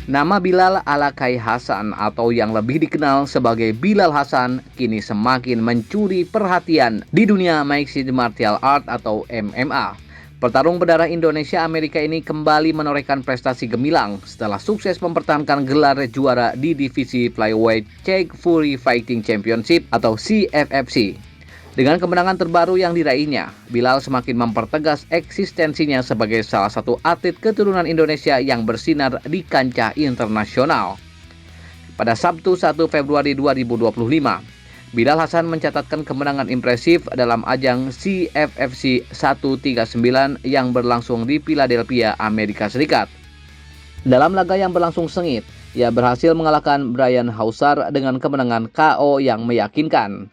Nama Bilal Alakai Hasan atau yang lebih dikenal sebagai Bilal Hasan kini semakin mencuri perhatian di dunia mixed martial art atau MMA. Petarung berdarah Indonesia Amerika ini kembali menorehkan prestasi gemilang setelah sukses mempertahankan gelar juara di divisi flyweight Cheick Fury Fighting Championship atau CFFC. Dengan kemenangan terbaru yang diraihnya, Bilal semakin mempertegas eksistensinya sebagai salah satu atlet keturunan Indonesia yang bersinar di kancah internasional. Pada Sabtu 1 Februari 2025, Bilal Hasan mencatatkan kemenangan impresif dalam ajang CFFC 139 yang berlangsung di Philadelphia, Amerika Serikat. Dalam laga yang berlangsung sengit, ia berhasil mengalahkan Brian Hausar dengan kemenangan KO yang meyakinkan.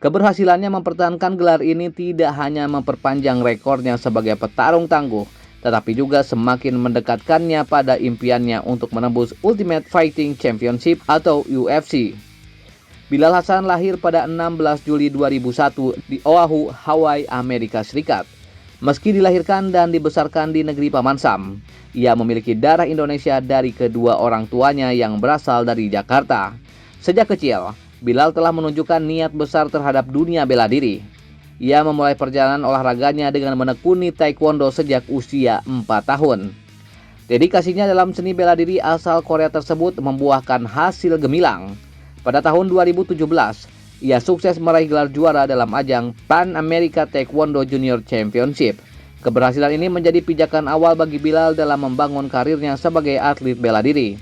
Keberhasilannya mempertahankan gelar ini tidak hanya memperpanjang rekornya sebagai petarung tangguh, tetapi juga semakin mendekatkannya pada impiannya untuk menembus Ultimate Fighting Championship atau UFC. Bilal Hasan lahir pada 16 Juli 2001 di Oahu, Hawaii, Amerika Serikat. Meski dilahirkan dan dibesarkan di negeri Paman Sam, ia memiliki darah Indonesia dari kedua orang tuanya yang berasal dari Jakarta. Sejak kecil, Bilal telah menunjukkan niat besar terhadap dunia bela diri. Ia memulai perjalanan olahraganya dengan menekuni taekwondo sejak usia 4 tahun. Dedikasinya dalam seni bela diri asal Korea tersebut membuahkan hasil gemilang. Pada tahun 2017, ia sukses meraih gelar juara dalam ajang Pan America Taekwondo Junior Championship. Keberhasilan ini menjadi pijakan awal bagi Bilal dalam membangun karirnya sebagai atlet bela diri.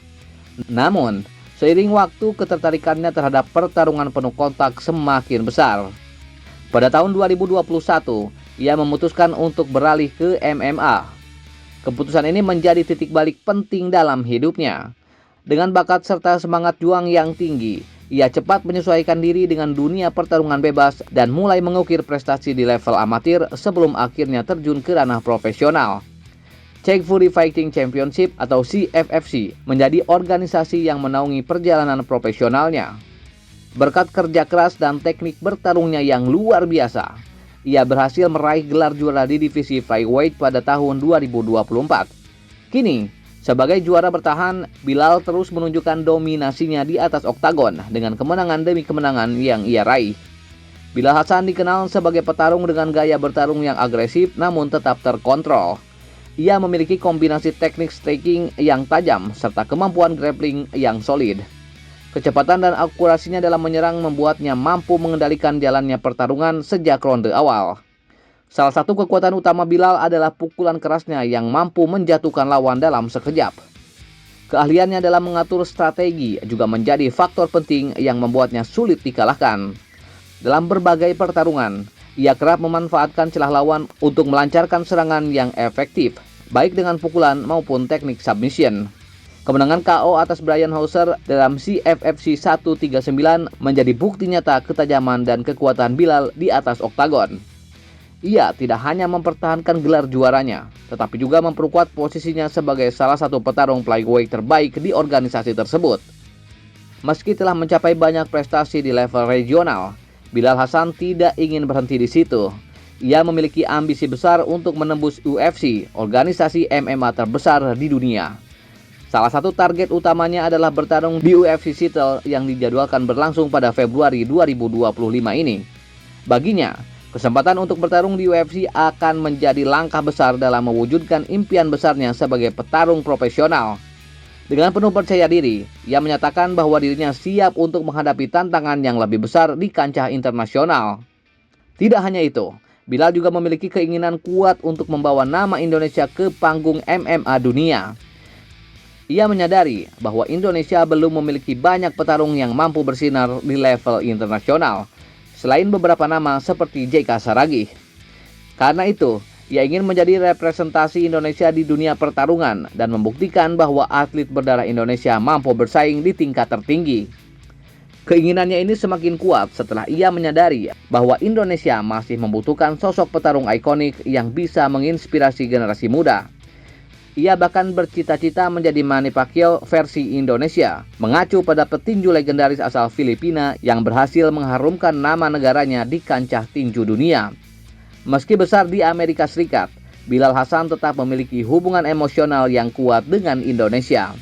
Namun, seiring waktu, ketertarikannya terhadap pertarungan penuh kontak semakin besar. Pada tahun 2021, ia memutuskan untuk beralih ke MMA. Keputusan ini menjadi titik balik penting dalam hidupnya. Dengan bakat serta semangat juang yang tinggi, ia cepat menyesuaikan diri dengan dunia pertarungan bebas dan mulai mengukir prestasi di level amatir sebelum akhirnya terjun ke ranah profesional. Cheick Fury Fighting Championship atau CFFC menjadi organisasi yang menaungi perjalanan profesionalnya. Berkat kerja keras dan teknik bertarungnya yang luar biasa, ia berhasil meraih gelar juara di divisi flyweight pada tahun 2024. Kini, sebagai juara bertahan, Bilal terus menunjukkan dominasinya di atas oktagon dengan kemenangan demi kemenangan yang ia raih. Bilal Hasan dikenal sebagai petarung dengan gaya bertarung yang agresif namun tetap terkontrol. Ia memiliki kombinasi teknik striking yang tajam serta kemampuan grappling yang solid. Kecepatan dan akurasinya dalam menyerang membuatnya mampu mengendalikan jalannya pertarungan sejak ronde awal. Salah satu kekuatan utama Bilal adalah pukulan kerasnya yang mampu menjatuhkan lawan dalam sekejap. Keahliannya dalam mengatur strategi juga menjadi faktor penting yang membuatnya sulit dikalahkan. Dalam berbagai pertarungan, ia kerap memanfaatkan celah lawan untuk melancarkan serangan yang efektif, baik dengan pukulan maupun teknik submission. Kemenangan KO atas Brian Hausar dalam CFFC 139 menjadi bukti nyata ketajaman dan kekuatan Bilal di atas oktagon. Ia tidak hanya mempertahankan gelar juaranya, tetapi juga memperkuat posisinya sebagai salah satu petarung flyweight terbaik di organisasi tersebut. Meski telah mencapai banyak prestasi di level regional, Bilal Hasan tidak ingin berhenti di situ. Ia memiliki ambisi besar untuk menembus UFC, organisasi MMA terbesar di dunia. Salah satu target utamanya adalah bertarung di UFC Seattle yang dijadwalkan berlangsung pada Februari 2025 ini. Baginya, kesempatan untuk bertarung di UFC akan menjadi langkah besar dalam mewujudkan impian besarnya sebagai petarung profesional. Dengan penuh percaya diri, ia menyatakan bahwa dirinya siap untuk menghadapi tantangan yang lebih besar di kancah internasional. Tidak hanya itu, Bilal juga memiliki keinginan kuat untuk membawa nama Indonesia ke panggung MMA dunia. Ia menyadari bahwa Indonesia belum memiliki banyak petarung yang mampu bersinar di level internasional, selain beberapa nama seperti JK Saragih. Karena itu, ia ingin menjadi representasi Indonesia di dunia pertarungan dan membuktikan bahwa atlet berdarah Indonesia mampu bersaing di tingkat tertinggi. Keinginannya ini semakin kuat setelah ia menyadari bahwa Indonesia masih membutuhkan sosok petarung ikonik yang bisa menginspirasi generasi muda. Ia bahkan bercita-cita menjadi Manny Pacquiao versi Indonesia, mengacu pada petinju legendaris asal Filipina yang berhasil mengharumkan nama negaranya di kancah tinju dunia. Meski besar di Amerika Serikat, Bilal Hasan tetap memiliki hubungan emosional yang kuat dengan Indonesia.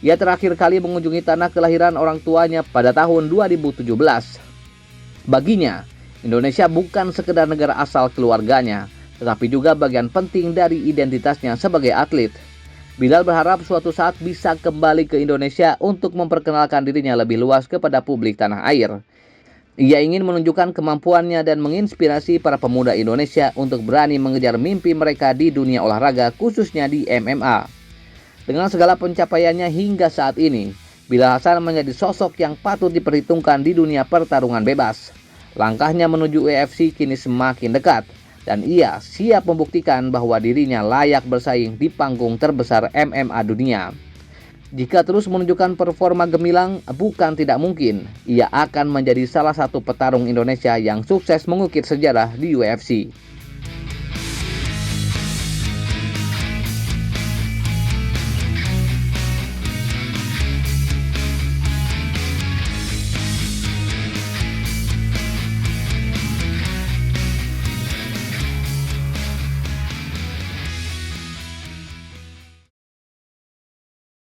Ia terakhir kali mengunjungi tanah kelahiran orang tuanya pada tahun 2017. Baginya, Indonesia bukan sekedar negara asal keluarganya, tetapi juga bagian penting dari identitasnya sebagai atlet. Bilal berharap suatu saat bisa kembali ke Indonesia untuk memperkenalkan dirinya lebih luas kepada publik tanah air. Ia ingin menunjukkan kemampuannya dan menginspirasi para pemuda Indonesia untuk berani mengejar mimpi mereka di dunia olahraga, khususnya di MMA. Dengan segala pencapaiannya hingga saat ini, Bilal Hasan menjadi sosok yang patut diperhitungkan di dunia pertarungan bebas. Langkahnya menuju UFC kini semakin dekat, dan ia siap membuktikan bahwa dirinya layak bersaing di panggung terbesar MMA dunia. Jika terus menunjukkan performa gemilang, bukan tidak mungkin ia akan menjadi salah satu petarung Indonesia yang sukses mengukir sejarah di UFC.